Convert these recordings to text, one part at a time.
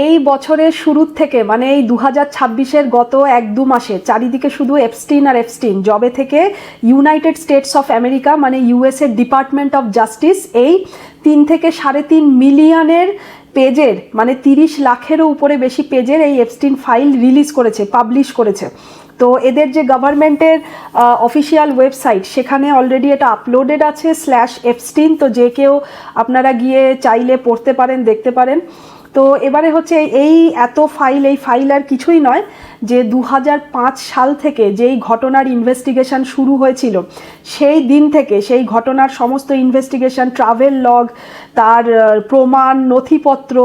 এই বছরের শুরুর থেকে মানে এই 2026-এর গত 1-2 মাসে চারিদিকে শুধু এপস্টিন আর এপস্টিন, জবে থেকে ইউনাইটেড স্টেটস অফ আমেরিকা মানে ইউএসএর ডিপার্টমেন্ট অফ জাস্টিস এই 3 থেকে 3.5 মিলিয়নের পেজের মানে 30 লাখেরও উপরে বেশি পেজের এই এপস্টিন ফাইল রিলিজ করেছে, পাবলিশ করেছে। তো এদের যে গভর্নমেন্টের অফিসিয়াল ওয়েবসাইট সেখানে অলরেডি এটা আপলোডেড আছে /epstein, তো যে কেউ আপনারা গিয়ে চাইলে পড়তে পারেন, দেখতে পারেন। তো এবারে হচ্ছে এই এত ফাইল, এই ফাইল আর কিছুই নয় যে 2005 সাল থেকে যেই ঘটনার ইনভেস্টিগেশন শুরু হয়েছিল সেই দিন থেকে সেই ঘটনার সমস্ত ইনভেস্টিগেশন, ট্রাভেল লগ, তার প্রমাণ, নথিপত্র,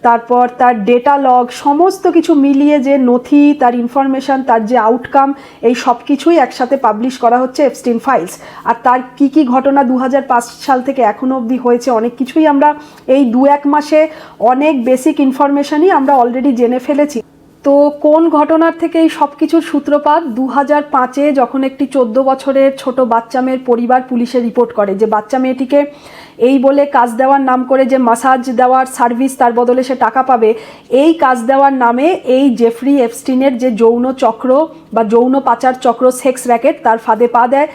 তারপর তার ডেটা লগ, সমস্ত কিছু মিলিয়ে যে নথি, তার ইনফরমেশন, তার যে আউটকাম, এই সব কিছুই একসাথে পাবলিশ করা হচ্ছে এপস্টিন ফাইলস। আর তার কি কি ঘটনা 2005 সাল থেকে এখনো অবধি হয়েছে অনেক কিছুই আমরা এই 2-1 মাসে অনেক বেসিক ইনফরমেশনই আমরা অলরেডি জেনে ফেলেছি। তো কোন ঘটনার থেকে এই সব কিছুর সূত্রপাত? 2005-এ যখন একটি 14 বছরের ছোট বাচ্চা মেয়ের পরিবার পুলিশে রিপোর্ট করে যে বাচ্চা মেয়েটিকে এই বলে কাজ দেওয়ার নাম করে যে মাসাজ দেওয়ার সার্ভিস, তার বদলে সে টাকা পাবে, এই কাজ দেওয়ার নামে এই জেফ্রি এপস্টিনের যে যৌন চক্র বা যৌন পাচার চক্র, সেক্স র্যাকেট, তার ফাঁদে পা দেয়,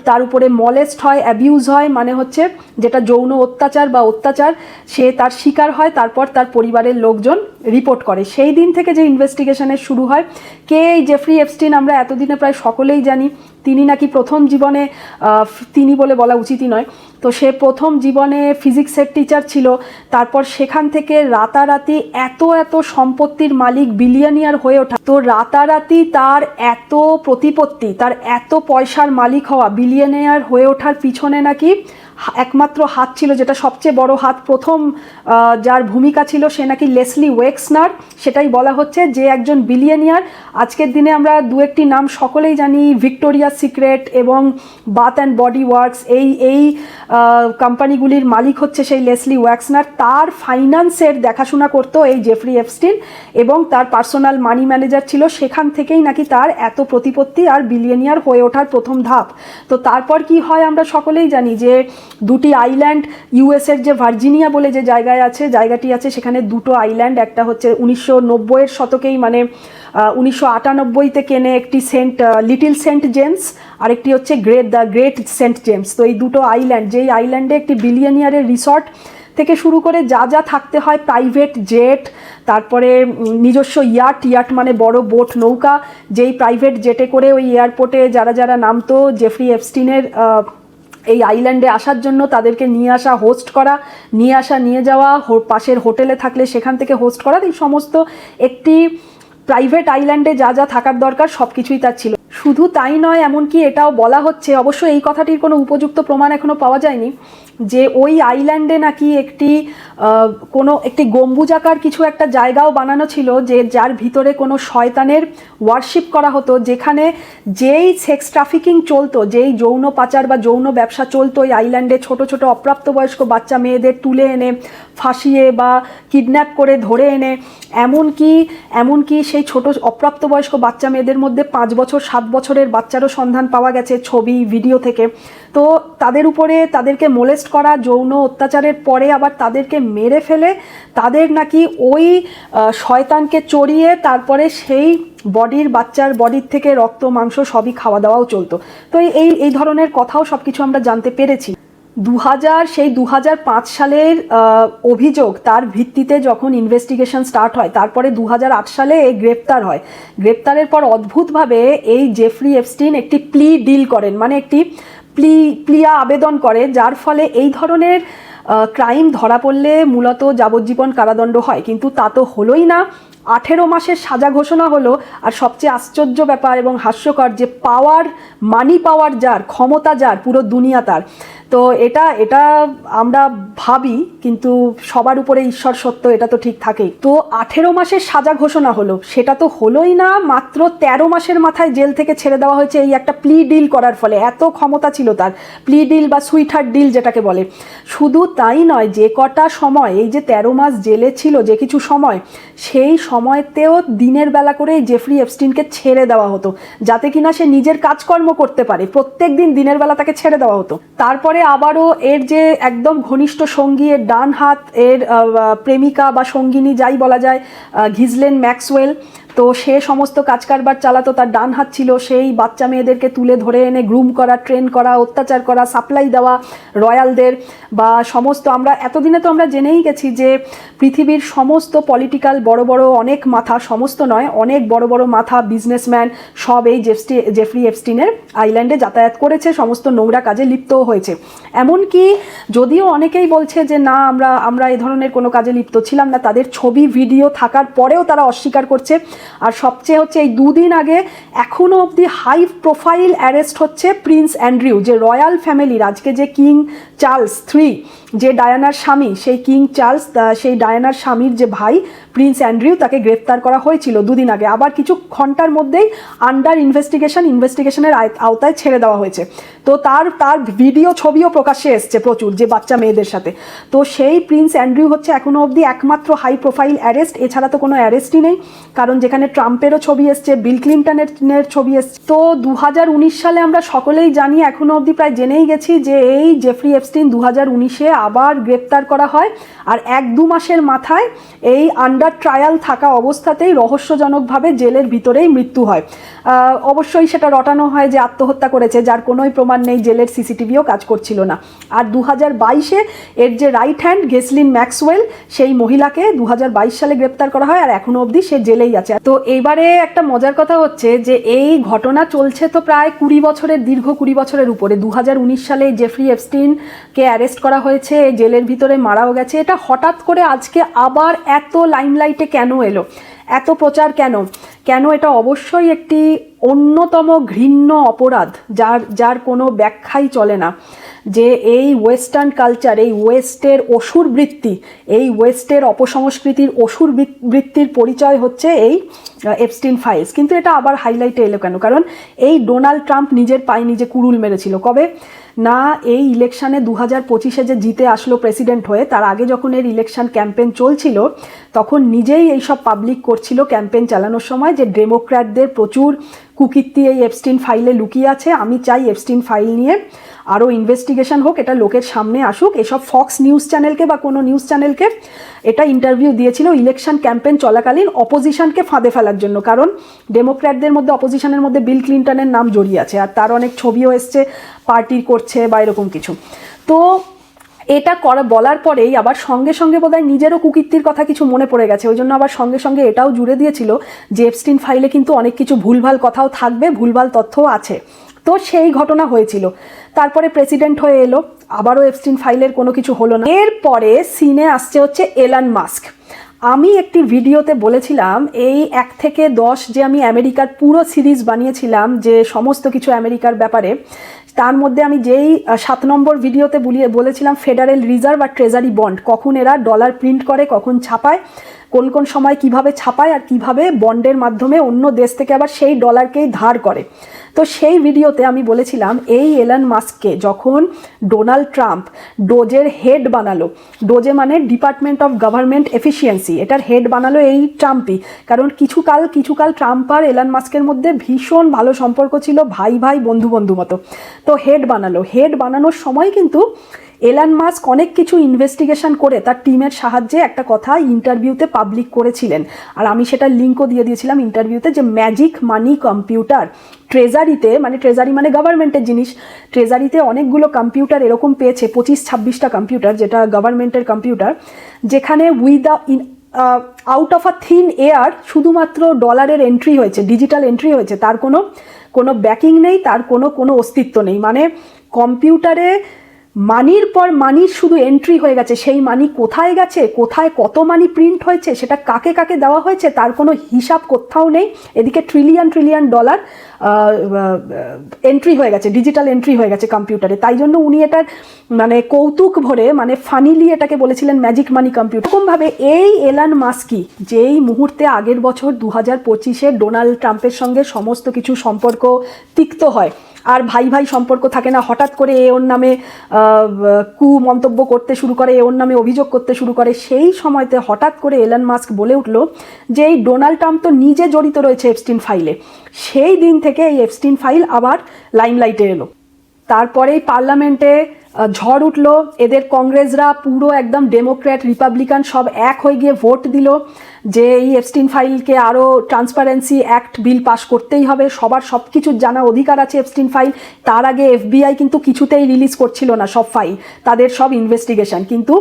তার উপরে মলেস্ট হয়, অ্যাবিউজ হয়, মানে হচ্ছে যেটা যৌন অত্যাচার বা অত্যাচার, সে তার শিকার হয়, তারপর তার পরিবারের লোকজন রিপোর্ট করে। সেই দিন থেকে যে ইনভেস্টিগেশনের শুরু হয়। কে এই জেফ্রি এপস্টিন আমরা এতদিনে প্রায় সকলেই জানি। তিনি নাকি প্রথম জীবনে, তিনি বলে বলা উচিতই নয়, তো সে প্রথম জীবনে ফিজিক্সের টিচার ছিল, তারপর সেখান থেকে রাতারাতি এত সম্পত্তির মালিক, বিলিয়নিয়ার হয়ে ওঠা। তো রাতারাতি তার এত প্রতিপত্তি, তার এত পয়সার মালিক হওয়া, বিলিয়নিয়ার হয়ে ওঠার পিছনে নাকি একমাত্র হাত ছিল, যেটা সবচেয়ে বড় হাত, প্রথম যার ভূমিকা ছিল সে নাকি লেসলি ওয়েক্সনার। সেটাই বলা হচ্ছে যে একজন বিলিয়নিয়ার। আজকের দিনে আমরা 2-1টি নাম সকলেই জানি, ভিক্টোরিয়া সিক্রেট এবং বাথ অ্যান্ড বডি ওয়ার্কস, এই কোম্পানিগুলির মালিক হচ্ছে সেই লেসলি ওয়েক্সনার। তার ফাইন্যান্সের দেখাশোনা করতো এই জেফ্রি এপস্টিন এবং তার পার্সোনাল মানি ম্যানেজার ছিল। সেখান থেকেই নাকি তার এত প্রতিপত্তি আর বিলিয়নিয়ার হয়ে ওঠার প্রথম ধাপ। তো তারপর কি হয় আমরা সকলেই জানি যে 2টি আইল্যান্ড, ইউএসের যে ভার্জিনিয়া বলে যে জায়গাটি আছে, সেখানে 2টো আইল্যান্ড, একটা হচ্ছে 1990-এর শতকেই মানে 1998-তে কেনে একটি লিটল সেন্ট জেমস, আরেকটি হচ্ছে গ্রেট সেন্ট জেমস। তো এই 2টো আইল্যান্ড, যেই আইল্যান্ডে একটি বিলিয়নিয়ারের রিসর্ট থেকে শুরু করে যা থাকতে হয়, প্রাইভেট জেট, তারপরে নিজস্ব ইয়াট মানে বড় বোট, নৌকা, যেই প্রাইভেট জেটে করে ওই এয়ারপোর্টে যারা নামতো জেফ্রি এপস্টিনের এই আইল্যান্ডে আসার জন্য, তাদেরকে নিয়ে আসা, হোস্ট করা, নিয়ে যাওয়া, পাশের হোটেলে থাকলে সেখান থেকে হোস্ট করা, এই সমস্ত একটি প্রাইভেট আইল্যান্ডে যা থাকার দরকার সব কিছুই তার ছিল। শুধু তাই নয়, এমনকি এটাও বলা হচ্ছে, অবশ্য এই কথাটির কোনো উপযুক্ত প্রমাণ এখনো পাওয়া যায়নি, যে ওই আইল্যান্ডে নাকি একটি গম্বুজাকার কিছু একটা জায়গাও বানানো ছিল, যে যার ভিতরে কোনো শয়তানের ওয়ারশিপ করা হতো, যেখানে যেই সেক্স ট্রাফিকিং চলতো, যেই যৌন পাচার বা যৌন ব্যবসা চলতো ওই আইল্যান্ডে, ছোট অপ্রাপ্তবয়স্ক বাচ্চা মেয়েদের তুলে এনে ফাঁসিয়ে বা কিডন্যাপ করে ধরে এনে, এমনকি সেই ছোট অপ্রাপ্তবয়স্ক বাচ্চা মেয়েদের মধ্যে 5 বছর 7 বছরের বাচ্চারও সন্ধান পাওয়া গেছে ছবি, ভিডিও থেকে। তো তাদেরকে মোলেস্ট করা, যৌন অত্যাচারের পরে আবার তাদেরকে মেরে ফেলে, তাদের নাকি ওই শয়তানকে চড়িয়ে তারপরে সেই বাচ্চার বডির থেকে রক্ত, মাংস সবই খাওয়া দাওয়াও চলতো। তো এই ধরনের কথাও সব কিছু আমরা জানতে পেরেছি। 2005 সালের অভিযোগ, তার ভিত্তিতে যখন ইনভেস্টিগেশন স্টার্ট হয়, তারপরে 2008 সালে এই গ্রেপ্তার হয়। গ্রেপ্তারের পর অদ্ভুতভাবে এই জেফ্রি এপস্টিন একটি প্লি ডিল করেন, মানে একটি প্লিয়া আবেদন করে, যার ফলে এই ধরনের ক্রাইম ধরা পড়লে মূলত যাবজ্জীবন কারাদণ্ড হয়। কিন্তু তা তো হলোই না, 18 মাসের সাজা ঘোষণা হলো। আর সবচেয়ে আশ্চর্য ব্যাপার এবং হাস্যকর যে মানি পাওয়ার যার, ক্ষমতা যার, পুরো দুনিয়া তার। তো এটা আমরা ভাবি, কিন্তু সবার উপরে ঈশ্বর সত্য, এটা তো ঠিক থাকেই। তো 18 মাসের সাজা ঘোষণা হলো, সেটা তো হলোই না, মাত্র 13 মাসের মাথায় জেল থেকে ছেড়ে দেওয়া হয়েছে এই একটা প্লি ডিল করার ফলে। এত ক্ষমতা ছিল তার, প্লি ডিল বা সুইটহার্ট ডিল যেটাকে বলে। শুধু তাই নয়, যে কটা সময়, এই যে 13 মাস জেলে ছিল, যে কিছু সময়, সেই সময়তেও দিনের বেলা করে এই জেফরি এপস্টিনকে ছেড়ে দেওয়া হতো, যাতে কিনা সে নিজের কাজকর্ম করতে পারে। প্রত্যেক দিন দিনের বেলা তাকে ছেড়ে দেওয়া হতো। তারপরে আবারও এর যে একদম ঘনিষ্ঠ সঙ্গী, এর ডান হাত, এর প্রেমিকা বা সঙ্গিনী যাই বলা যায়, ঘিজলেন ম্যাক্সওয়েল, তো সে সমস্ত কাজকারবার চালাতো, তার ডান হাত ছিল। সেই বাচ্চা মেয়েদেরকে তুলে ধরে এনে গ্রুম করা, ট্রেন করা, অত্যাচার করা, সাপ্লাই দেওয়া রয়্যালদের বা সমস্ত। আমরা এতদিনে তো আমরা জেনেই গেছি যে পৃথিবীর সমস্ত পলিটিক্যাল বড় বড় অনেক মাথা, সমস্ত নয় অনেক বড় বড় মাথা, বিজনেসম্যান সব এই জেফরি এপস্টিনের আইল্যান্ডে যাতায়াত করেছে, সমস্ত নোংরা কাজে লিপ্তও হয়েছে। এমনকি যদিও অনেকেই বলছে যে না আমরা এই ধরনের কোনো কাজে লিপ্ত ছিলাম না, তাদের ছবি ভিডিও থাকার পরেও তারা অস্বীকার করছে। আর সবচেয়ে হচ্ছে এই দুদিন আগে এখনও অবধি হাই প্রোফাইল অ্যারেস্ট হচ্ছে প্রিন্স অ্যান্ড্রিউ, যে রয়্যাল ফ্যামিলির আজকে যে কিং চার্লস III, যে ডায়ানার স্বামী, সেই কিং চার্লস, সেই ডায়ানার স্বামীর যে ভাই প্রিন্স অ্যান্ড্রিউ, তাকে গ্রেফতার করা হয়েছিল দুদিন আগে। আবার কিছু ঘন্টার মধ্যেই আন্ডার ইনভেস্টিগেশনের আওতায় ছেড়ে দেওয়া হয়েছে। তো তার ভিডিও ছবিও প্রকাশ্যে এসছে প্রচুর, যে বাচ্চা মেয়েদের সাথে। তো সেই প্রিন্স অ্যান্ড্রিউ হচ্ছে এখনও অবধি একমাত্র হাই প্রোফাইল অ্যারেস্ট, এছাড়া তো কোনো অ্যারেস্টই নেই। কারণ যেখানে ট্রাম্পেরও ছবি এসছে, বিল ক্লিন্টনের ছবি এসছে। তো 2019 সালে আমরা সকলেই জানি, এখনও অবধি প্রায় জেনেই গেছি যে এই জেফরি এপস্টিন 2019-এ আবার গ্রেপ্তার করা হয়। আর 1-2 মাসের মাথায় এই আন্ডার ট্রায়াল থাকা অবস্থাতেই রহস্যজনকভাবে জেলের ভিতরেই মৃত্যু হয়। অবশ্যই সেটা রটানো হয় যে আত্মহত্যা করেছে, যার কোনোই প্রমাণ নেই, জেলের সিসিটিভিও কাজ করছিল না। আর 2022-এ এর যে রাইট হ্যান্ড ঘিজলেন ম্যাক্সওয়েল, সেই মহিলাকে 2022 সালে গ্রেপ্তার করা হয়, আর এখনও অবধি সে জেলেই আছে। তো এইবারে একটা মজার কথা হচ্ছে যে এই ঘটনা চলছে তো প্রায় 20 বছরের, দীর্ঘ 20 বছরের উপরে। 2019 সালে জেফরি এপস্টিনকে অ্যারেস্ট করা হয়েছে, জেলের ভিতরে মারাও গেছে। এটা হঠাৎ করে আজকে আবার এত লাইমলাইটে কেন এলো, এত প্রচার কেন? এটা অবশ্যই একটি অন্যতম ঘৃণ্য অপরাধ, যার কোনো ব্যাখ্যাই চলে না। যে এই ওয়েস্টার্ন কালচার, এই ওয়েস্টের অসুর বৃত্তি, এই ওয়েস্টের অপসংস্কৃতির অসুর বৃত্তির পরিচয় হচ্ছে এই এপস্টিন ফাইলস। কিন্তু এটা আবার হাইলাইটে এলো কেন? কারণ এই ডোনাল্ড ট্রাম্প নিজের পায়ে নিজে কুড়ুল মেরেছিল। কবে না, এই ইলেকশানে 2025-এ যে জিতে আসলো প্রেসিডেন্ট হয়ে, তার আগে যখন এর ইলেকশন ক্যাম্পেন চলছিল, তখন নিজেই এইসব পাবলিক করছিল ক্যাম্পেন চালানোর সময় যে ডেমোক্র্যাটদের প্রচুর কুকীর্তি এই এপস্টিন ফাইলে লুকিয়ে আছে। আমি চাই এপস্টিন ফাইল নিয়ে আরও ইনভেস্টিগেশন হোক, এটা লোকের সামনে আসুক। এসব ফক্স নিউজ চ্যানেলকে বা কোনো নিউজ চ্যানেলকে এটা ইন্টারভিউ দিয়েছিল ইলেকশন ক্যাম্পেন চলাকালীন, অপোজিশনকে ফাঁদে ফেলার জন্য। কারণ ডেমোক্র্যাটদের মধ্যে, অপোজিশনের মধ্যে বিল ক্লিন্টনের নাম জড়িয়ে আছে, আর তার অনেক ছবিও এসছে পার্টি করছে বা এরকম কিছু। তো এটা বলার পরেই আবার সঙ্গে সঙ্গে বোধহয় নিজেরও কুকীর্তির কথা কিছু মনে পড়ে গেছে, ওই জন্য আবার সঙ্গে সঙ্গে এটাও জুড়ে দিয়েছিল যে এপস্টিন ফাইলে কিন্তু অনেক কিছু ভুলভাল কথাও থাকবে, ভুলভাল তথ্যও আছে। তো সেই ঘটনা হয়েছিল। তারপরে প্রেসিডেন্ট হয়ে এলো, আবারও এপস্টিন ফাইলের কোনো কিছু হলো না। এরপরে সিনে আসছে হচ্ছে এলন মাস্ক। আমি একটি ভিডিওতে বলেছিলাম এই 1 থেকে 10 যে আমি আমেরিকার পুরো সিরিজ বানিয়েছিলাম, যে সমস্ত কিছু আমেরিকার ব্যাপারে, তার মধ্যে আমি যেই 7 নম্বর ভিডিওতে বলেছিলাম ফেডারেল রিজার্ভ আর ট্রেজারি বন্ড, কখন এরা ডলার প্রিন্ট করে, কখন ছাপায়, কোন কোন সময় কিভাবে ছাপায়, আর কিভাবে বন্ডের মাধ্যমে অন্য দেশ থেকে আবার সেই ডলারকেই ধার করে। তো সেই ভিডিওতে আমি বলেছিলাম এই এলন মাস্ককে যখন ডোনাল্ড ট্রাম্প ডোজের হেড বানালো, ডোজে মানে ডিপার্টমেন্ট অফ গভর্নমেন্ট এফিসিয়েন্সি, এটার হেড বানালো এই ট্রাম্পই। কারণ কিছুকাল ট্রাম্প আর এলন মাস্কের মধ্যে ভীষণ ভালো সম্পর্ক ছিল, ভাই বন্ধু মতো। তো হেড বানানোর সময় কিন্তু এলন মাস্ক অনেক কিছু ইনভেস্টিগেশন করে তার টিমের সাহায্যে একটা কথা ইন্টারভিউতে পাবলিক করেছিলেন। আর আমি সেটার লিঙ্কও দিয়ে দিয়েছিলাম ইন্টারভিউতে, যে ম্যাজিক মানি কম্পিউটার ট্রেজারিতে, মানে ট্রেজারি মানে গভর্নমেন্টের জিনিস, ট্রেজারিতে অনেকগুলো কম্পিউটার এরকম পেয়েছে, 25-26টা কম্পিউটার, যেটা গভর্নমেন্টের কম্পিউটার, যেখানে out of a thin air শুধুমাত্র ডলারের এন্ট্রি হয়েছে, ডিজিটাল এন্ট্রি হয়েছে, তার কোনো ব্যাকিং নেই, তার কোনো অস্তিত্ব নেই। মানে কম্পিউটারে মানির পর মানির শুধু এন্ট্রি হয়ে গেছে, সেই মানি কোথায় গেছে, কোথায় কত মানি প্রিন্ট হয়েছে, সেটা কাকে কাকে দেওয়া হয়েছে, তার কোনো হিসাব কোথাও নেই। এদিকে ট্রিলিয়ন ডলার এন্ট্রি হয়ে গেছে, ডিজিটাল এন্ট্রি হয়ে গেছে কম্পিউটারে। তাই জন্য উনি এটার মানে কৌতুক ভরে, মানে ফানিলি এটাকে বলেছিলেন ম্যাজিক মানি কম্পিউটার। এরকমভাবে এই এলন মাস্কই যেই মুহূর্তে আগের বছর 2025-এ ডোনাল্ড ট্রাম্পের সঙ্গে সমস্ত কিছু সম্পর্ক তিক্ত হয়, আর ভাই ভাই সম্পর্ক থাকে না, হঠাৎ করে এ ওর নামে কু মন্তব্য করতে শুরু করে, এ ওর নামে অভিযোগ করতে শুরু করে। সেই সময়তে হঠাৎ করে এলন মাস্ক বলে উঠল যে এই ডোনাল্ড ট্রাম্প তো নিজে জড়িত রয়েছে এপস্টিন ফাইলে। সেই দিন থেকে এই এপস্টিন ফাইল আবার লাইমলাইটে এলো। তারপরেই পার্লামেন্টে ঝড় উঠলো, এদের কংগ্রেসরা পুরো একদম ডেমোক্র্যাট রিপাবলিকান সব এক হয়ে গিয়ে ভোট দিল যে এই এপস্টিন ফাইলকে আরও ট্রান্সপারেন্সি অ্যাক্ট বিল পাস করতেই হবে, সবার সব কিছু জানা অধিকার আছে এপস্টিন ফাইল। তার আগে এফবিআই কিন্তু কিছুতেই রিলিজ করছিল না সব ফাইল, তাদের সব ইনভেস্টিগেশন। কিন্তু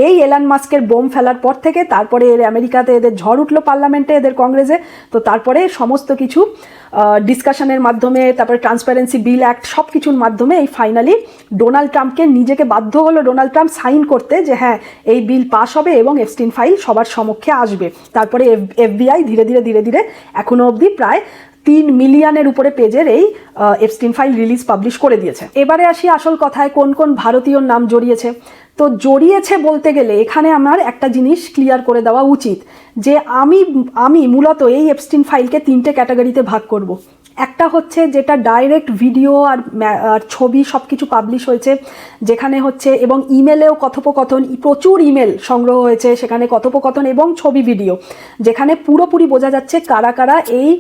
এই এলান মাস্কের বোম ফেলার পর থেকে তারপরে আমেরিকাতে এদের ঝড় উঠলো পার্লামেন্টে, এদের কংগ্রেসে। তো তারপরে সমস্ত কিছু ডিসকাশনের মাধ্যমে, তারপরে ট্রান্সপারেন্সি বিল অ্যাক্ট সব কিছুর মাধ্যমে এই ফাইনালি ডোনাল্ড ট্রাম্পকে নিজেকে বাধ্য হলো ডোনাল্ড ট্রাম্প সাইন করতে যে হ্যাঁ এই বিল পাস হবে এবং এপস্টিন ফাইল সবার সমক্ষে আসবে। তারপরে এফবিআই ধীরে ধীরে ধীরে ধীরে এখনো অবধি প্রায় 3 মিলিয়নের উপরে পেজের এই এপস্টিন ফাইল রিলিজ পাবলিশ করে দিয়েছে। এবারে আসি আসল কথায়, কোন কোন ভারতীয় নাম জড়িয়েছে। তো জড়িয়েছে বলতে গেলে এখানে আমার একটা জিনিস ক্লিয়ার করে দেওয়া উচিত যে আমি মূলত এই এপস্টিন ফাইলকে 3টে ক্যাটাগরিতে ভাগ করব। একটা হচ্ছে যেটা ডাইরেক্ট ভিডিও আর ছবি সব কিছু পাবলিশ হয়েছে, যেখানে হচ্ছে এবং ইমেলেও কথোপকথন, প্রচুর ইমেল সংগ্রহ হয়েছে, সেখানে কথোপকথন এবং ছবি ভিডিও, যেখানে পুরোপুরি বোঝা যাচ্ছে কারা কারা এই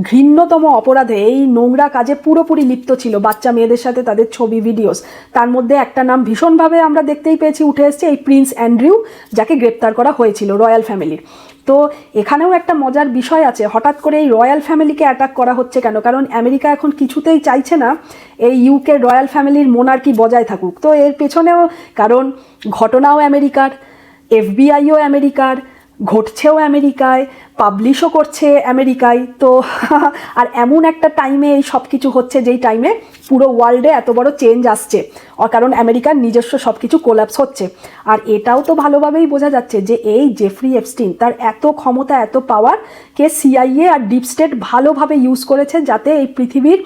ঘৃণ্যতম অপরাধে, এই নোংরা কাজে পুরোপুরি লিপ্ত ছিল, বাচ্চা মেয়েদের সাথে তাদের ছবি ভিডিওস। তার মধ্যে একটা নাম ভীষণভাবে আমরা দেখতেই পেয়েছি উঠে এসছে, এই প্রিন্স অ্যান্ড্রিউ, যাকে গ্রেপ্তার করা হয়েছিল রয়্যাল ফ্যামিলির। তো এখানেও একটা মজার বিষয় আছে, হঠাৎ করে এই রয়্যাল ফ্যামিলিকে অ্যাটাক করা হচ্ছে কেন? কারণ আমেরিকা এখন কিছুতেই চাইছে না এই ইউকে রয়্যাল ফ্যামিলির মোনার্কি বজায় থাকুক। তো এর পেছনেও কারণ ঘটনাও আমেরিকার, এফবিআইও আমেরিকার, ঘটছেও আমেরিকায়, পাবলিশও করছে আমেরিকায়। তো আর এমন একটা টাইমে এই সব কিছু হচ্ছে যেই টাইমে পুরো ওয়ার্ল্ডে এত বড় চেঞ্জ আসছে, কারণ আমেরিকার নিজস্ব সব কিছু কোল্যাপস হচ্ছে। আর এটাও তো ভালোভাবেই বোঝা যাচ্ছে যে এই জেফরি এপস্টিন, তার এত ক্ষমতা, এত পাওয়ার কে সিআইএ আর ডিপ স্টেট ভালোভাবে ইউজ করেছে যাতে এই পৃথিবীর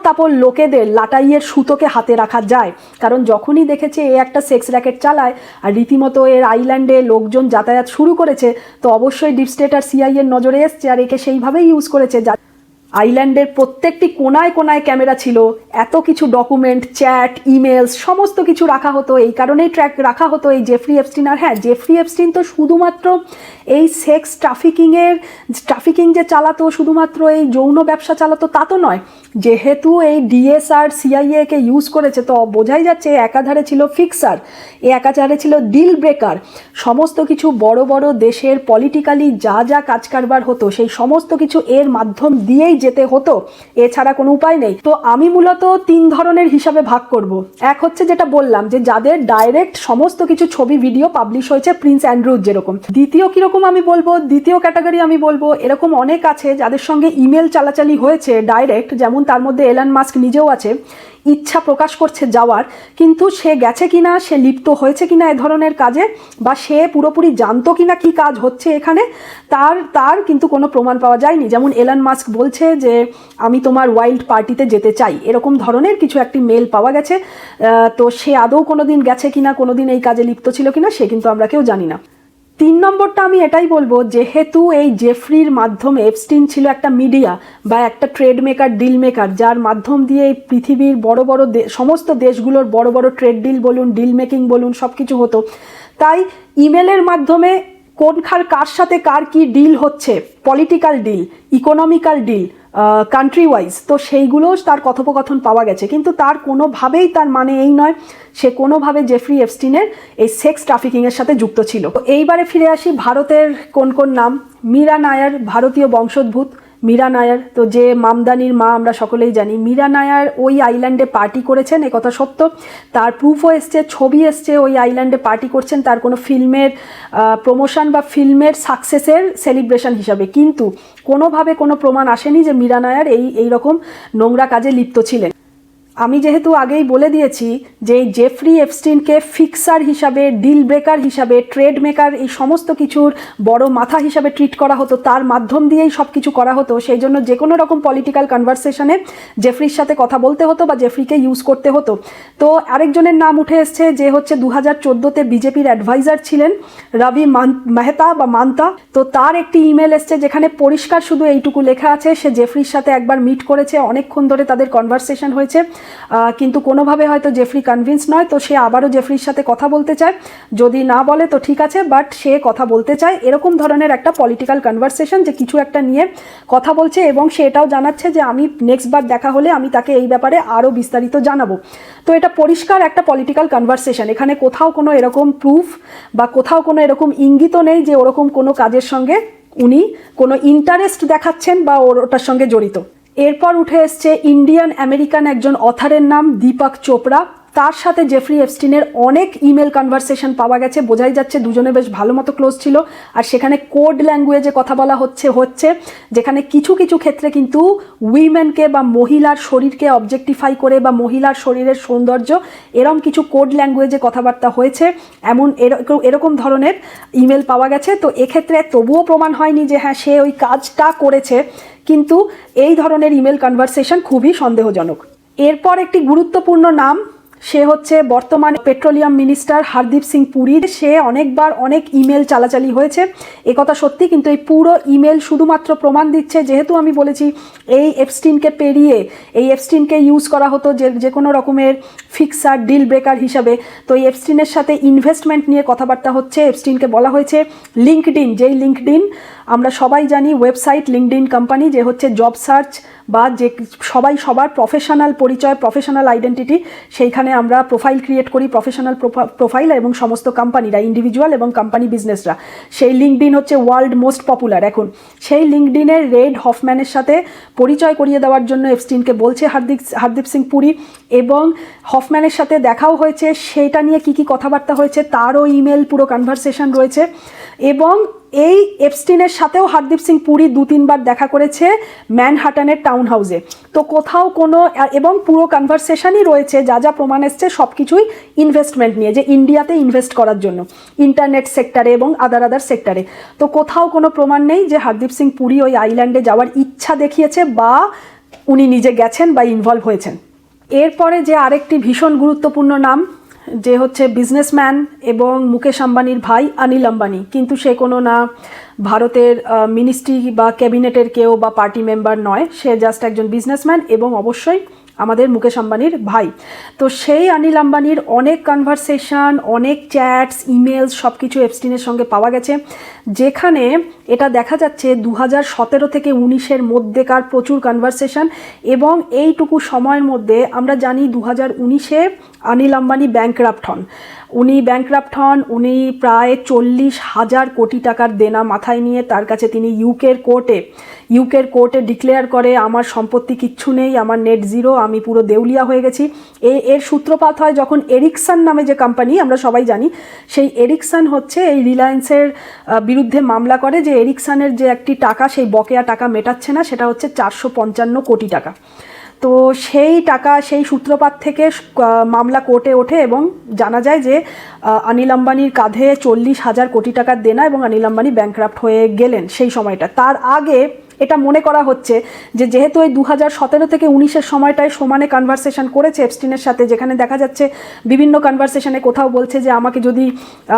তাবড় লোকেদের লাটাইয়ের সুতোকে হাতে রাখা যায়। কারণ যখনই দেখেছে এ একটা সেক্স র্যাকেট চালায় আর রীতিমতো এর আইল্যান্ডে লোকজন যাতায়াত শুরু করেছে, তো অবশ্যই ডিপ স্টেট আর সিআইএর নজরে এসছে আর একে সেইভাবেই ইউজ করেছে। আইল্যান্ডের প্রত্যেকটি কোনায় কোনায় ক্যামেরা ছিল, এত কিছু ডকুমেন্ট, চ্যাট, ইমেলস সমস্ত কিছু রাখা হতো, এই কারণেই ট্র্যাক রাখা হতো এই জেফরি এপস্টিন। আর হ্যাঁ, জেফরি এপস্টিন তো শুধুমাত্র এই সেক্স ট্রাফিকিং যে চালাতো, শুধুমাত্র এই যৌন ব্যবসা চালাতো তা তো নয়। যেহেতু এই ডিএসআর সিআইএকে ইউজ করেছে, তো বোঝাই যাচ্ছে একাধারে ছিল ফিক্সার, একাধারে ছিল ডিল ব্রেকার। সমস্ত কিছু বড় বড় দেশের পলিটিক্যালি যা যা কাজ কারবার হতো সেই সমস্ত কিছু এর মাধ্যম দিয়েই যেতে হতো, এছাড়া কোনো উপায় নেই। তো আমি মূলত 3 ধরনের হিসাবে ভাগ করব। এক হচ্ছে যেটা বললাম যে যাদের ডাইরেক্ট সমস্ত কিছু ছবি ভিডিও পাবলিশ হয়েছে, প্রিন্স অ্যান্ড্রুজ যেরকম। দ্বিতীয় কিরকম আমি বলবো, দ্বিতীয় ক্যাটাগরি আমি বলবো এরকম অনেক আছে যাদের সঙ্গে ইমেল চালাচালি হয়েছে ডাইরেক্ট, যেমন তার মধ্যে এলন মাস্ক নিজেও আছে, ইচ্ছা প্রকাশ করছে যাওয়ার, কিন্তু সে গেছে কিনা, সে লিপ্ত হয়েছে কিনা এ ধরনের কাজে, বা সে পুরোপুরি জানতো কিনা কি কাজ হচ্ছে এখানে, তার কিন্তু কোনো প্রমাণ পাওয়া যায়নি। যেমন এলন মাস্ক বলছে যে আমি তোমার ওয়াইল্ড পার্টিতে যেতে চাই, এরকম ধরনের কিছু একটি মেল পাওয়া গেছে। তো সে আদৌ কোনোদিন গেছে কিনা, কোনোদিন এই কাজে লিপ্ত ছিল কিনা, সে কিন্তু আমরা কেউ জানি না। 3 নম্বরটা আমি এটাই বলবো, যেহেতু এই জেফরির মাধ্যমে এপস্টিন ছিল একটা মিডিয়া বা একটা ট্রেড মেকার, ডিল মেকার, যার মাধ্যম দিয়ে এই পৃথিবীর বড় বড় সমস্ত দেশগুলোর বড় বড় ট্রেড ডিল বলুন, ডিল মেকিং বলুন, সব কিছু হতো। তাই ইমেলের মাধ্যমে কার সাথে কার কি ডিল হচ্ছে, political deal, economical deal, country wise, তো সেইগুলো তার কথোপকথন পাওয়া গেছে। কিন্তু তার কোনোভাবেই তার মানে এই নয় সে কোনোভাবে জেফরি এপস্টিনের এই সেক্স ট্রাফিকিংয়ের সাথে যুক্ত ছিল। তো এইবারে ফিরে আসি ভারতের কোন কোন নাম। মীরা নায়ার, ভারতীয় বংশোদ্ভূত মীরা নায়ার, তো যে মামদানির মা আমরা সকলেই জানি। মীরা নায়ার ওই আইল্যান্ডে পার্টি করেছেন, একথা সত্য, তার প্রুফও এসছে, ছবি এসছে, ওই আইল্যান্ডে পার্টি করছেন তার কোনো ফিল্মের প্রমোশন বা ফিল্মের সাকসেসের সেলিব্রেশন হিসাবে, কিন্তু কোনোভাবে কোনো প্রমাণ আসেনি যে মীরা নায়ার এই রকম নোংরা কাজে লিপ্ত ছিলেন। আমি যেহেতু আগেই বলে দিয়েছি যে জেফরি এপস্টিনকে ফিক্সার হিসাবে, ডিল ব্রেকার হিসাবে, ট্রেড মেকার, এই সমস্ত কিছুর বড় মাথা হিসাবে ট্রিট করা হতো, তার মাধ্যম দিয়েই সব কিছু করা হতো, সেই জন্য যে কোনো রকম পলিটিক্যাল কনভারসেশনে জেফরির সাথে কথা বলতে হতো বা জেফরিকে ইউজ করতে হতো। তো আরেকজনের নাম উঠে এসছে যে হচ্ছে 2014-তে বিজেপির অ্যাডভাইজার ছিলেন রবি মেহতা বা মান্তা। তো তার একটি ইমেল এসছে যেখানে পরিষ্কার শুধু এইটুকু লেখা আছে, সে জেফরির সাথে একবার মিট করেছে, অনেকক্ষণ ধরে তাদের কনভারসেশন হয়েছে, কিন্তু কোনোভাবে হয়তো জেফরি কনভিন্স নয়, তো সে আবারও জেফরির সাথে কথা বলতে চায়। যদি না বলে তো ঠিক আছে, বাট সে কথা বলতে চায়, এরকম ধরনের একটা পলিটিক্যাল কনভারসেশন যে কিছু একটা নিয়ে কথা বলছে, এবং সে এটাও জানাচ্ছে যে আমি নেক্সট বার দেখা হলে আমি তাকে এই ব্যাপারে আরও বিস্তারিত জানাবো। তো এটা পরিষ্কার একটা পলিটিক্যাল কনভারসেশন, এখানে কোথাও কোনো এরকম প্রুফ বা কোথাও কোনো এরকম ইঙ্গিত নেই যে ওরকম কোনো কাজের সঙ্গে উনি কোনো ইন্টারেস্ট দেখাচ্ছেন বা ওটার সঙ্গে জড়িত। এরপর উঠে এসছে ইন্ডিয়ান আমেরিকান একজন অথারের নাম দীপক চোপড়া। তার সাথে জেফরি এপস্টিনের অনেক ইমেল কনভারসেশন পাওয়া গেছে, বোঝাই যাচ্ছে দুজনে বেশ ভালো মতো ক্লোজ ছিল। আর সেখানে কোড ল্যাঙ্গুয়েজে কথা বলা হচ্ছে যেখানে কিছু কিছু ক্ষেত্রে কিন্তু উইমেনকে বা মহিলার শরীরকে অবজেক্টিফাই করে বা মহিলার শরীরের সৌন্দর্য, এরকম কিছু কোড ল্যাঙ্গুয়েজে কথাবার্তা হয়েছে, এরকম ধরনের ইমেল পাওয়া গেছে। তো এক্ষেত্রে তবুও প্রমাণ হয়নি যে হ্যাঁ সে ওই কাজটা করেছে, কিন্তু এই ধরনের ইমেল কনভারসেশন খুবই সন্দেহজনক। এরপর একটি গুরুত্বপূর্ণ নাম, সে হচ্ছে বর্তমান পেট্রোলিয়াম মিনিস্টার হরদীপ সিং পুরী। সে অনেকবার অনেক ইমেল চালাচালি হয়েছে, একথা সত্যি, কিন্তু এই পুরো ইমেল শুধুমাত্র প্রমাণ দিচ্ছে, যেহেতু আমি বলেছি এই এপস্টিনকে পেরিয়ে এই এপস্টিনকে ইউজ করা হতো যে কোনো রকমের ফিক্সার, ডিল ব্রেকার হিসাবে। তো এই এপস্টিনের সাথে ইনভেস্টমেন্ট নিয়ে কথাবার্তা হচ্ছে। এপস্টিনকে বলা হয়েছে লিঙ্কডইন, যেই লিঙ্কডইন আমরা সবাই জানি ওয়েবসাইট, লিঙ্কডইন কোম্পানি যে হচ্ছে জব সার্চ বা যে সবাই সবার প্রফেশনাল পরিচয়, প্রফেশনাল আইডেন্টিটি, সেইখানে আমরা প্রোফাইল ক্রিয়েট করি, প্রফেশনাল প্রোফাইল, এবং সমস্ত কোম্পানিরা, ইন্ডিভিজুয়াল এবং কোম্পানি বিজনেসরা, সেই লিঙ্কডইন হচ্ছে ওয়ার্ল্ড মোস্ট পপুলার এখন। সেই লিঙ্কডইনের রেড হফম্যানের সাথে পরিচয় করিয়ে দেওয়ার জন্য এপস্টিনকে বলছে হরদীপ সিং পুরী, এবং হফম্যানের সাথে দেখাও হয়েছে, সেইটা নিয়ে কি কি কথাবার্তা হয়েছে তারও ইমেল, পুরো কনভারসেশন রয়েছে। এবং এই এপস্টিনের সাথেও হরদীপ সিং পুরী 2-3 বার দেখা করেছে ম্যানহাটানের টাউন হাউসে। তো কোথাও কোনো, এবং পুরো কনভারসেশনই রয়েছে, যা যা প্রমাণ এসছে সব কিছুই ইনভেস্টমেন্ট নিয়ে, যে ইন্ডিয়াতে ইনভেস্ট করার জন্য ইন্টারনেট সেক্টরে এবং আদার সেক্টরে। তো কোথাও কোনো প্রমাণ নেই যে হরদীপ সিং পুরী ওই আইল্যান্ডে যাওয়ার ইচ্ছা দেখিয়েছে বা উনি নিজে গেছেন বা ইনভলভ হয়েছেন। এরপরে যে আরেকটি ভীষণ গুরুত্বপূর্ণ নাম, যে হচ্ছে বিজনেসম্যান এবং মুকেশ আম্বানির ভাই অনিল আম্বানি, কিন্তু সে কোনো না ভারতের মিনিস্ট্রি বা ক্যাবিনেটের কেউ বা পার্টি মেম্বার নয়, সে জাস্ট একজন বিজনেসম্যান এবং অবশ্যই আমাদের মুকেশ আম্বানির ভাই। তো সেই অনিল আম্বানির অনেক কনভারসেশন, অনেক চ্যাটস, ইমেলস সব কিছু এপস্টিনের সঙ্গে পাওয়া গেছে, যেখানে এটা দেখা যাচ্ছে 2017 থেকে 19-এর মধ্যেকার প্রচুর কনভারসেশন। এবং এইটুকু সময়ের মধ্যে আমরা জানি 2019-এ অনিল আম্বানি ব্যাংকরাপ্ট হন। উনি প্রায় 40,000 কোটি টাকার দেনা মাথায় নিয়ে তার কাছে তিনি ইউকের কোর্টে ডিক্লেয়ার করে আমার সম্পত্তি কিচ্ছু নেই, আমার নেট জিরো, আমি পুরো দেউলিয়া হয়ে গেছি। এর সূত্রপাত হয় যখন এরিকসন নামে যে কোম্পানি আমরা সবাই জানি, সেই এরিকসন হচ্ছে এই রিলায়েন্সের বিরুদ্ধে মামলা করে যে এরিকসনের যে একটি টাকা, সেই বকেয়া টাকা মেটাচ্ছে না, সেটা হচ্ছে 455 কোটি টাকা। তো সেই সূত্রপাত থেকে মামলা কোর্টে ওঠে এবং জানা যায় যে অনিল আম্বানির কাঁধে 40,000 কোটি টাকার দেনা এবং অনিল আম্বানি ব্যাংকরাপ্ট হয়ে গেলেন সেই সময়টা। তার আগে এটা মনে করা হচ্ছে যে যেহেতু এই 2017 থেকে 19-এর সময়টায় সমানে কনভারসেশন করেছে এপস্টিনের সাথে, যেখানে দেখা যাচ্ছে বিভিন্ন কনভারসেশনে কোথাও বলছে যে আমাকে যদি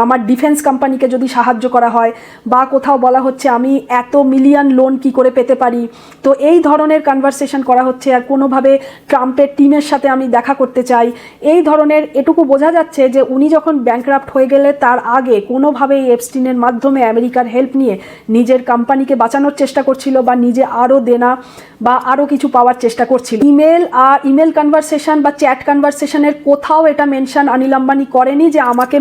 আমার ডিফেন্স কোম্পানিকে যদি সাহায্য করা হয়, বা কোথাও বলা হচ্ছে আমি এত মিলিয়ন লোন কি করে পেতে পারি। তো এই ধরনের কনভারসেশন করা হচ্ছে, আর কোনোভাবে ট্রাম্পের টিমের সাথে আমি দেখা করতে চাই, এই ধরনের। এটুকু বোঝা যাচ্ছে যে উনি যখন ব্যাংকরাপ্ট হয়ে গেলে তার আগে কোনোভাবে এই এপস্টিনের মাধ্যমে আমেরিকার হেল্প নিয়ে নিজের কোম্পানিকে বাঁচানোর চেষ্টা করছিল বা নিজে আরও দেনা বা আরও কিছু পাওয়ার চেষ্টা করছিল। ইমেল কনভারসেশন বা চ্যাট কনভারসেশনের কোথাও এটা মেনশন অনিল আম্বানি করেনি যে আমাকে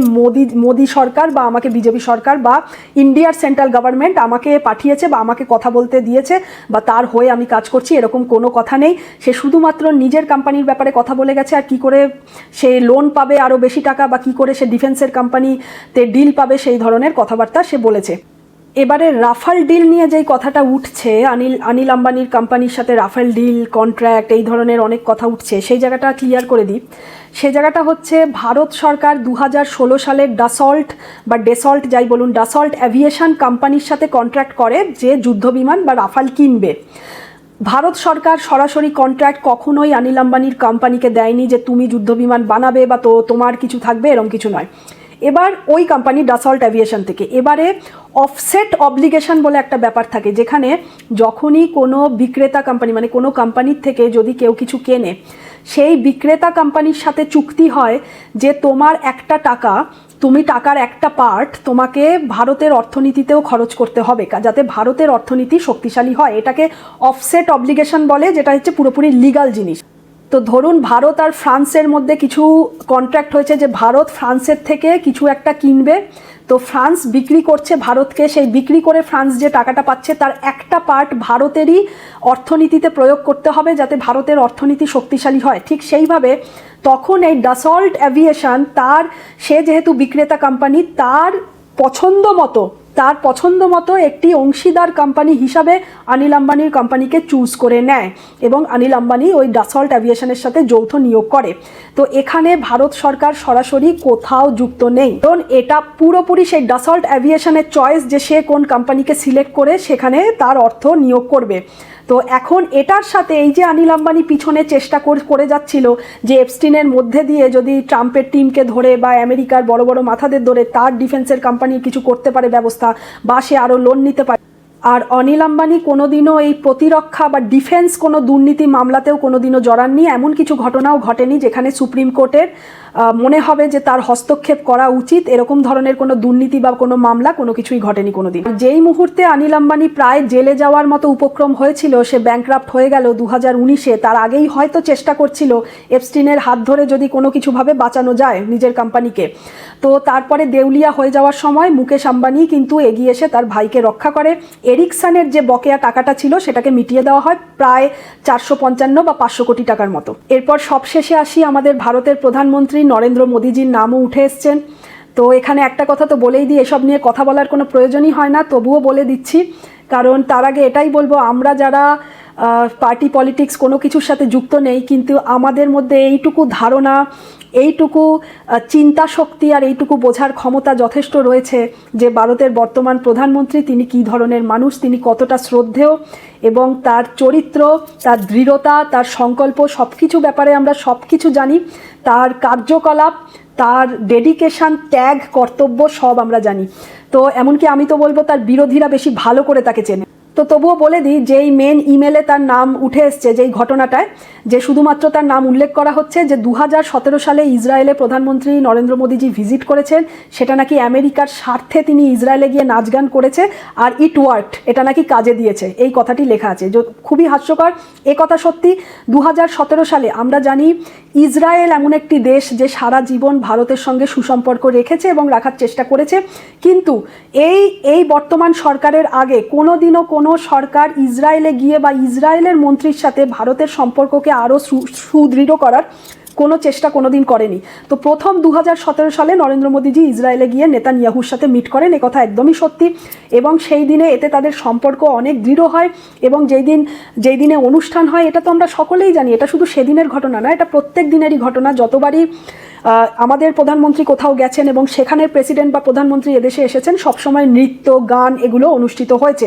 মোদি সরকার বা আমাকে বিজেপি সরকার বা ইন্ডিয়ার সেন্ট্রাল গভর্নমেন্ট আমাকে পাঠিয়েছে বা আমাকে কথা বলতে দিয়েছে বা তার হয়ে আমি কাজ করছি, এরকম কোনো কথা নেই। সে শুধুমাত্র নিজের কোম্পানির ব্যাপারে কথা বলে গেছে, আর কি করে সে লোন পাবে আরও বেশি টাকা বা কি করে সে ডিফেন্সের কোম্পানিতে ডিল পাবে সেই ধরনের কথাবার্তা সে বলেছে। এবারে রাফাল ডিল নিয়ে যেই কথাটা উঠছে, অনিল আম্বানির কোম্পানির সাথে রাফাল ডিল, কন্ট্রাক্ট, এই ধরনের অনেক কথা উঠছে, সেই জায়গাটা ক্লিয়ার করে দিই। সেই জায়গাটা হচ্ছে ভারত সরকার 2016 সালে ডাসল্ট বা ডেসল্ট যাই বলুন, ডাসল্ট অ্যাভিয়েশন কোম্পানির সাথে কন্ট্রাক্ট করে যে যুদ্ধবিমান বা রাফাল কিনবে। ভারত সরকার সরাসরি কন্ট্রাক্ট কখনোই অনিল আম্বানির কোম্পানিকে দেয়নি যে তুমি যুদ্ধবিমান বানাবে বা তোমার কিছু থাকবে, এরকম কিছু নয়। এবার ওই কোম্পানি ডাসল্ট অ্যাভিয়েশন থেকে এবারে অফসেট অব্লিগেশন বলে একটা ব্যাপার থাকে, যেখানে যখনই কোনো বিক্রেতা কোম্পানি মানে কোনো কোম্পানির থেকে যদি কেউ কিছু কেনে, সেই বিক্রেতা কোম্পানির সাথে চুক্তি হয় যে তোমার একটা টাকা, তুমি টাকার একটা পার্ট তোমাকে ভারতের অর্থনীতিতেও খরচ করতে হবে যাতে ভারতের অর্থনীতি শক্তিশালী হয়। এটাকে অফসেট অব্লিগেশন বলে, যেটা হচ্ছে পুরোপুরি লিগাল জিনিস। তো ধরুন ভারত আর ফ্রান্সের মধ্যে কিছু কন্ট্রাক্ট হয়েছে যে ভারত ফ্রান্সের থেকে কিছু একটা কিনবে, তো ফ্রান্স বিক্রি করছে ভারতকে, সেই বিক্রি করে ফ্রান্স যে টাকাটা পাচ্ছে তার একটা পার্ট ভারতেরই অর্থনীতিতে প্রয়োগ করতে হবে যাতে ভারতের অর্থনীতি শক্তিশালী হয়। ঠিক সেইভাবে তখন এই ডাসল্ট অ্যাভিয়েশন সে যেহেতু বিক্রেতা কোম্পানি, তার পছন্দ মতো একটি অংশীদার কোম্পানি হিসাবে অনিল আম্বানির কোম্পানিকে চুজ করে নেয় এবং অনিল আম্বানি ওই ডাসল্ট অ্যাভিয়েশনের সাথে যৌথ নিয়োগ করে। তো এখানে ভারত সরকার সরাসরি কোথাও যুক্ত নেই, কারণ এটা পুরোপুরি সেই ডাসল্ট অ্যাভিয়েশনের চয়েস যে সে কোন কোম্পানিকে সিলেক্ট করে সেখানে তার অর্থ নিয়োগ করবে। তো এখন এটার সাথে এই যে অনিল আম্বানি পিছনে চেষ্টা করে যাচ্ছিল যে এপস্টিনের মধ্যে দিয়ে যদি ট্রাম্পের টিমকে ধরে বা আমেরিকার বড় বড় মাথাদের ধরে তার ডিফেন্সের কোম্পানি কিছু করতে পারে ব্যবস্থা, বা সে আরও লোন নিতে পারে। আর অনিল আম্বানি কোনোদিনও এই প্রতিরক্ষা বা ডিফেন্স কোনো দুর্নীতি মামলাতেও কোনোদিনও জড়াননি, এমন কিছু ঘটনাও ঘটেনি যেখানে সুপ্রিম কোর্টের মনে হবে যে তার হস্তক্ষেপ করা উচিত, এরকম ধরনের কোনো দুর্নীতি বা কোনো মামলা কোনো কিছুই ঘটেনি কোনোদিন। যেই মুহূর্তে অনিল আম্বানি প্রায় জেলে যাওয়ার মতো উপক্রম হয়েছিল, সে ব্যাংক্রাফ্ট হয়ে গেল 2019-এ, তার আগেই হয়তো চেষ্টা করছিল এপস্টিনের হাত ধরে যদি কোনো কিছুভাবে বাঁচানো যায় নিজের কোম্পানিকে। তো তারপরে দেউলিয়া হয়ে যাওয়ার সময় মুকেশ আম্বানি কিন্তু এগিয়ে এসে তার ভাইকে রক্ষা করে। এরিকসনের যে বকেয়া টাকাটা ছিল সেটাকে মিটিয়ে দেওয়া হয় প্রায় 455 বা 500 কোটি টাকার মতো। এরপর সবশেষে আসি, আমাদের ভারতের প্রধানমন্ত্রী নরেন্দ্র মোদীজির নামও উঠে এসছেন। তো এখানে একটা কথা তো বলেই দিই, এসব নিয়ে কথা বলার কোনো প্রয়োজনই হয় না, তবুও বলে দিচ্ছি, কারণ তার আগে এটাই বলবো, আমরা যারা পার্টি পলিটিক্স কোনো কিছুর সাথে যুক্ত নেই, কিন্তু আমাদের মধ্যে এইটুকু ধারণা, এইটুকু চিন্তা শক্তি আর এইটুকু বোঝার ক্ষমতা যথেষ্ট রয়েছে যে ভারতের বর্তমান প্রধানমন্ত্রী তিনি কী ধরনের মানুষ, তিনি কতটা শ্রদ্ধেয়, এবং তার চরিত্র, তার দৃঢ়তা, তার সংকল্প, সব কিছু ব্যাপারে আমরা সব কিছু জানি। তার কার্যকলাপ, তার ডেডিকেশন, ত্যাগ, কর্তব্য সব আমরা জানি। তো এমনকি আমি তো বলবো তার বিরোধীরা বেশি ভালো করে তাকে চেনে। তো তবুও বলে দিই, যেই মেন ইমেলে তার নাম উঠে এসছে যেই ঘটনাটায়, যে শুধুমাত্র তার নাম উল্লেখ করা হচ্ছে যে 2017 সালে ইসরায়েলে প্রধানমন্ত্রী নরেন্দ্র মোদীজি ভিজিট করেছেন, সেটা নাকি আমেরিকার স্বার্থে তিনি ইসরায়েলে গিয়ে নাচ গান করেছে, আর ইট ওয়ার্কড, এটা নাকি কাজে দিয়েছে, এই কথাটি লেখা আছে। খুবই হাস্যকর, এ কথা সত্যি। 2017 সালে আমরা জানি ইসরায়েল এমন একটি দেশ যে সারা জীবন ভারতের সঙ্গে সুসম্পর্ক রেখেছে এবং রাখার চেষ্টা করেছে, কিন্তু এই বর্তমান সরকারের আগে কোনোদিনও কোনো সরকার ইসরায়েলে গিয়ে বা ইসরায়েলের মন্ত্রীর সাথে ভারতের সম্পর্ককে আরও সুদৃঢ় করার কোনো চেষ্টা কোনোদিন করেনি। তো প্রথম 2017 সালে নরেন্দ্র মোদীজি ইসরায়েলে গিয়ে নেতানিয়াহুর সাথে মিট করেন, এ কথা একদমই সত্যি, এবং সেই দিনে এতে তাদের সম্পর্ক অনেক দৃঢ় হয়। এবং যেই দিনে অনুষ্ঠান হয়, এটা তো আমরা সকলেই জানি, এটা শুধু সেদিনের ঘটনা না, এটা প্রত্যেক দিনেরই ঘটনা। যতবারই আমাদের প্রধানমন্ত্রী কোথাও গেছেন এবং সেখানের প্রেসিডেন্ট বা প্রধানমন্ত্রী এদেশে এসেছেন, সবসময় নৃত্য, গান এগুলো অনুষ্ঠিত হয়েছে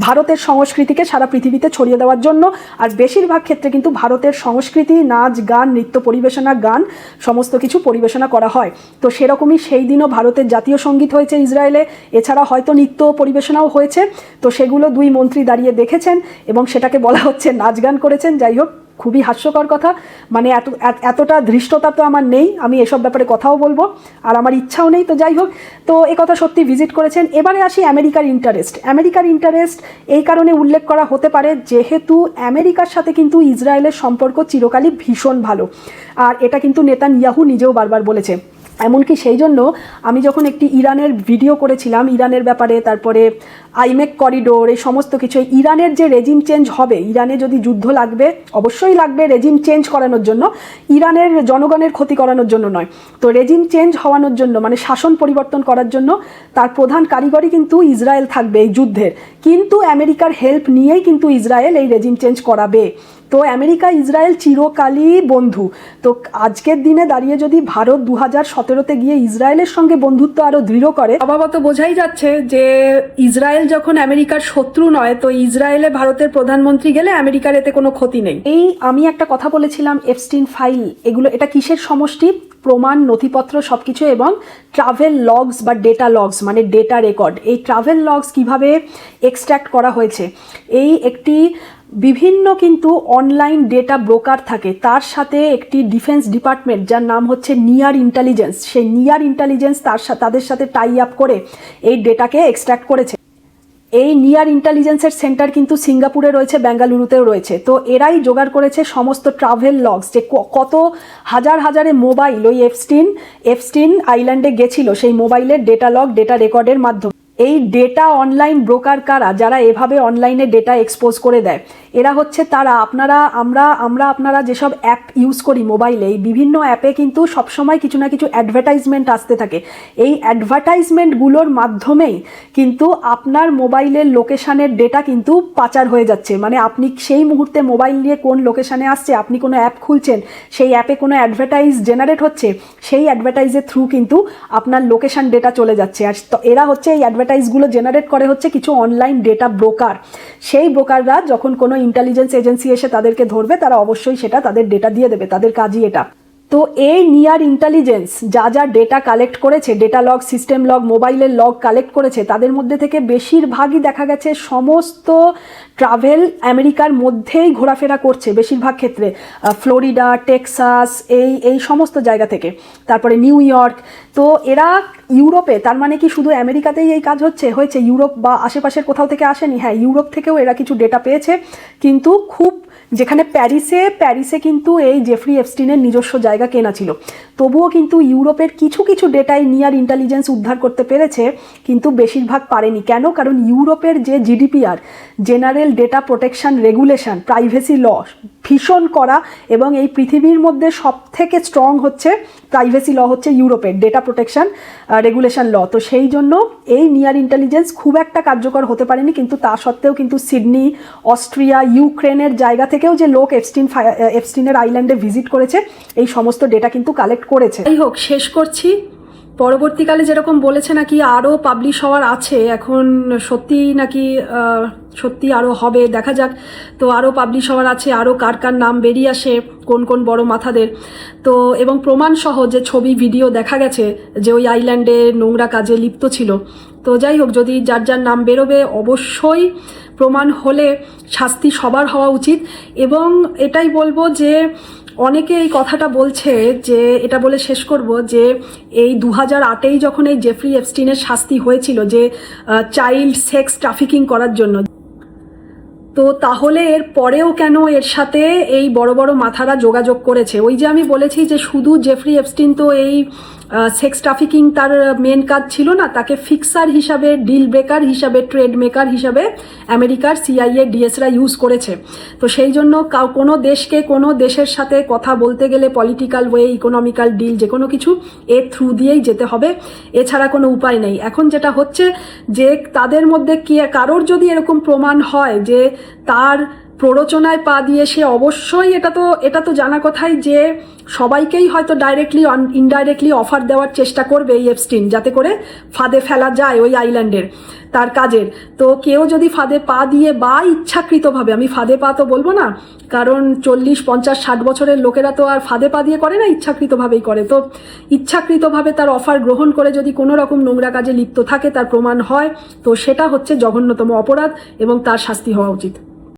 ভারতের সংস্কৃতিকে সারা পৃথিবীতে ছড়িয়ে দেওয়ার জন্য। আর বেশিরভাগ ক্ষেত্রে কিন্তু ভারতের সংস্কৃতি, নাচ গান, নৃত্য পরিবেশনা, গান সমস্ত কিছু পরিবেশনা করা হয়। তো সেরকমই সেই দিনও ভারতের জাতীয় সঙ্গীত হয়েছে ইসরায়েলে, এছাড়া হয়তো নৃত্য পরিবেশনাও হয়েছে। তো সেগুলো দুই মন্ত্রী দাঁড়িয়ে দেখেছেন এবং সেটাকে বলা হচ্ছে নাচ গান করেছেন। যাই হোক, খুবই হাস্যকর কথা, মানে এতটা ধৃষ্টতা তো আমার নেই, আমি এসব ব্যাপারে কথাও বলবো আর আমার ইচ্ছাও নেই। তো যাই হোক, তো একথা সত্যি ভিজিট করেছেন। এবারে আসি আমেরিকার ইন্টারেস্ট এই কারণে উল্লেখ করা হতে পারে যেহেতু আমেরিকার সাথে কিন্তু ইসরায়েলের সম্পর্ক চিরকালই ভীষণ ভালো, আর এটা কিন্তু নেতানিয়াহু নিজেও বারবার বলেছে। এমনকি সেই জন্য আমি যখন একটি ইরানের ভিডিও করেছিলাম, ইরানের ব্যাপারে, তারপরে আইমেক করিডোর, এই সমস্ত কিছু। ইরানের যে রেজিম চেঞ্জ হবে, ইরানে যদি যুদ্ধ লাগবে, অবশ্যই লাগবে রেজিম চেঞ্জ করানোর জন্য, ইরানের জনগণের ক্ষতি করানোর জন্য নয়। তো রেজিম চেঞ্জ হওয়ানোর জন্য, মানে শাসন পরিবর্তন করার জন্য তার প্রধান কারিগরই কিন্তু ইসরায়েল থাকবে এই যুদ্ধের। কিন্তু আমেরিকার হেল্প নিয়েই কিন্তু ইসরায়েল এই রেজিম চেঞ্জ করাবে। তো আমেরিকা ইসরায়েল চিরকালই বন্ধু। তো আজকের দিনে দাঁড়িয়ে যদি ভারত 2017-তে গিয়ে ইসরায়েলের সঙ্গে বন্ধুত্ব আরো দৃঢ় করে, স্বভাবত বোঝাই যাচ্ছে যে ইসরায়েল যখন আমেরিকার শত্রু নয়, তো ইসরায়েলে ভারতের প্রধানমন্ত্রী গেলে আমেরিকার এতে কোনো ক্ষতি নেই। এই আমি একটা কথা বলেছিলাম, এপস্টিন ফাইল, এগুলো এটা কিসের সমষ্টি? প্রমাণ, নথিপত্র সবকিছু, এবং ট্রাভেল লগস বা ডেটা লগস মানে ডেটা রেকর্ড। এই ট্রাভেল লগস কিভাবে এক্সট্র্যাক্ট করা হয়েছে, এই একটি বিভিন্ন কিন্তু অনলাইন ডেটা ব্রোকার থাকে, তার সাথে একটি ডিফেন্স ডিপার্টমেন্ট যার নাম হচ্ছে নিয়ার ইন্টেলিজেন্স, সেই নিয়ার ইন্টেলিজেন্স তাদের সাথে টাই আপ করে এই ডেটাকে এক্সট্র্যাক্ট করেছে। এই নিয়ার ইন্টেলিজেন্সের সেন্টার কিন্তু সিঙ্গাপুরে রয়েছে, বেঙ্গালুরুতেও রয়েছে। তো এরাই জোগাড় করেছে সমস্ত ট্রাভেল লগস, যে কত হাজারে মোবাইল ওই এপস্টিন আইল্যান্ডে গেছিল, সেই মোবাইলের ডেটা লগ, ডেটা রেকর্ডের মাধ্যমে। এই ডেটা অনলাইন ব্রোকার কারা, যারা এভাবে অনলাইনে ডেটা এক্সপোজ করে দেয়, এরা হচ্ছে তারা আপনারা যেসব অ্যাপ ইউজ করি মোবাইলে, এই বিভিন্ন অ্যাপে কিন্তু সবসময় কিছু না কিছু অ্যাডভার্টাইজমেন্ট আসতে থাকে। এই অ্যাডভার্টাইজমেন্টগুলোর মাধ্যমেই কিন্তু আপনার মোবাইলের লোকেশানের ডেটা কিন্তু পাচার হয়ে যাচ্ছে। মানে আপনি সেই মুহূর্তে মোবাইল নিয়ে কোন লোকেশানে আসছে, আপনি কোনো অ্যাপ খুলছেন, সেই অ্যাপে কোনো অ্যাডভার্টাইজ জেনারেট হচ্ছে, সেই অ্যাডভার্টাইজের থ্রু কিন্তু আপনার লোকেশান ডেটা চলে যাচ্ছে। আর এরা হচ্ছে এই অ্যাডভার্টাইজগুলো জেনারেট করে হচ্ছে কিছু অনলাইন ডেটা ব্রোকার। সেই ব্রোকাররা যখন কোনো ইন্টেলিজেন্স এজেন্সি এসে তাদেরকে ধরবে, তারা অবশ্যই সেটা তাদের ডেটা দিয়ে দেবে, তাদের কাজই এটা। তো এই নিয়ার ইন্টেলিজেন্স যা ডেটা কালেক্ট করেছে, ডেটা লগ, সিস্টেম লগ, মোবাইলের লগ কালেক্ট করেছে, তাদের মধ্যে থেকে বেশিরভাগই দেখা গেছে সমস্ত ট্রাভেল আমেরিকার মধ্যেই ঘোরাফেরা করছে, বেশিরভাগ ক্ষেত্রে ফ্লোরিডা, টেক্সাস, এই সমস্ত জায়গা থেকে, তারপরে নিউ ইয়র্ক। তো এরা ইউরোপে, তার মানে কি শুধু আমেরিকাতেই এই কাজ হয়েছে ইউরোপ বা আশেপাশের কোথাও থেকে আসেনি? হ্যাঁ, ইউরোপ থেকেও এরা কিছু ডেটা পেয়েছে, কিন্তু খুব, যেখানে প্যারিসে কিন্তু এই জেফরি এপস্টিনের নিজস্ব জায়গা কেনা ছিল, তবুও কিন্তু ইউরোপের কিছু ডেটাই নিয়ার ইন্টেলিজেন্স উদ্ধার করতে পেরেছে, কিন্তু বেশিরভাগ পারেনি। কেন? কারণ ইউরোপের যে GDPR, general data protection regulation, privacy law ভীষণ করা, এবং এই পৃথিবীর মধ্যে সবথেকে স্ট্রং হচ্ছে প্রাইভেসি ল, হচ্ছে ইউরোপের ডেটা প্রোটেকশন রেগুলেশন ল। তো সেই জন্য এই নিয়ার ইন্টেলিজেন্স খুব একটা কার্যকর হতে পারেনি, কিন্তু তা সত্ত্বেও কিন্তু সিডনি, অস্ট্রিয়া, ইউক্রেনের জায়গা থেকেও যে লোক এপস্টিনের আইল্যান্ডে ভিজিট করেছে, এই সমস্ত ডেটা কিন্তু কালেক্ট করেছে। যাই হোক, শেষ করছি। পরবর্তীকালে যেরকম বলেছে নাকি আরও পাবলিশ হওয়ার আছে, এখন সত্যি আরও হবে, দেখা যাক। তো আরও পাবলিশ হওয়ার আছে, আরও কার নাম বেরিয়ে আসে, কোন বড় মাথাদের। তো এবং প্রমাণ সহ যে ছবি ভিডিও দেখা গেছে যে ওই আইল্যান্ডে নোংরা কাজে লিপ্ত ছিল। তো যাই হোক, যদি যার নাম বেরোবে, অবশ্যই প্রমাণ হলে শাস্তি সবার হওয়া উচিত। এবং এটাই বলবো যে অনেকে এই কথাটা বলছে, যে এটা বলে শেষ করব, যে এই 2008-এই যখন এই জেফরি এপস্টিনের শাস্তি হয়েছিল, যে চাইল্ড সেক্স ট্রাফিকিং করার জন্য, তো তাহলে এর পরেও কেন এর সাথে এই বড় মাথারা যোগাযোগ করেছে? ওই যে আমি বলেছি যে শুধু জেফরি এপস্টিন তো এই সেক্স ট্রাফিকিং তার মেন কাজ ছিল না, তাকে ফিক্সার হিসাবে, ডিল ব্রেকার হিসাবে, ট্রেড মেকার হিসাবে আমেরিকার সিআইএ, ডিএসরা ইউজ করেছে। তো সেই জন্য কোনো দেশকে, কোনো দেশের সাথে কথা বলতে গেলে পলিটিক্যাল ওয়ে, ইকোনমিক্যাল ডিল, যে কোনো কিছু এর থ্রু দিয়েই যেতে হবে, এছাড়া কোনো উপায় নেই। এখন যেটা হচ্ছে যে তাদের মধ্যে কারোর যদি এরকম প্রমাণ হয় যে তার প্ররোচনায় পা দিয়ে, সে অবশ্যই, এটা তো জানা কথাই যে সবাইকেই হয়তো ডাইরেক্টলি ইনডাইরেক্টলি অফার দেওয়ার চেষ্টা করবে এই এপস্টিন, যাতে করে ফাঁদে ফেলা যায় ওই আইল্যান্ডের তার কাজের। তো কেউ যদি ফাঁদে পা দিয়ে, বা ইচ্ছাকৃতভাবে, আমি ফাঁদে পা তো বলবো না, কারণ 40, 50, 60 বছরের লোকেরা তো আর ফাঁদে পা দিয়ে করে না, ইচ্ছাকৃতভাবেই করে। তো ইচ্ছাকৃতভাবে তার অফার গ্রহণ করে যদি কোনো রকম নোংরা কাজে লিপ্ত থাকে, তার প্রমাণ হয়, তো সেটা হচ্ছে জঘন্যতম অপরাধ এবং তার শাস্তি হওয়া উচিত।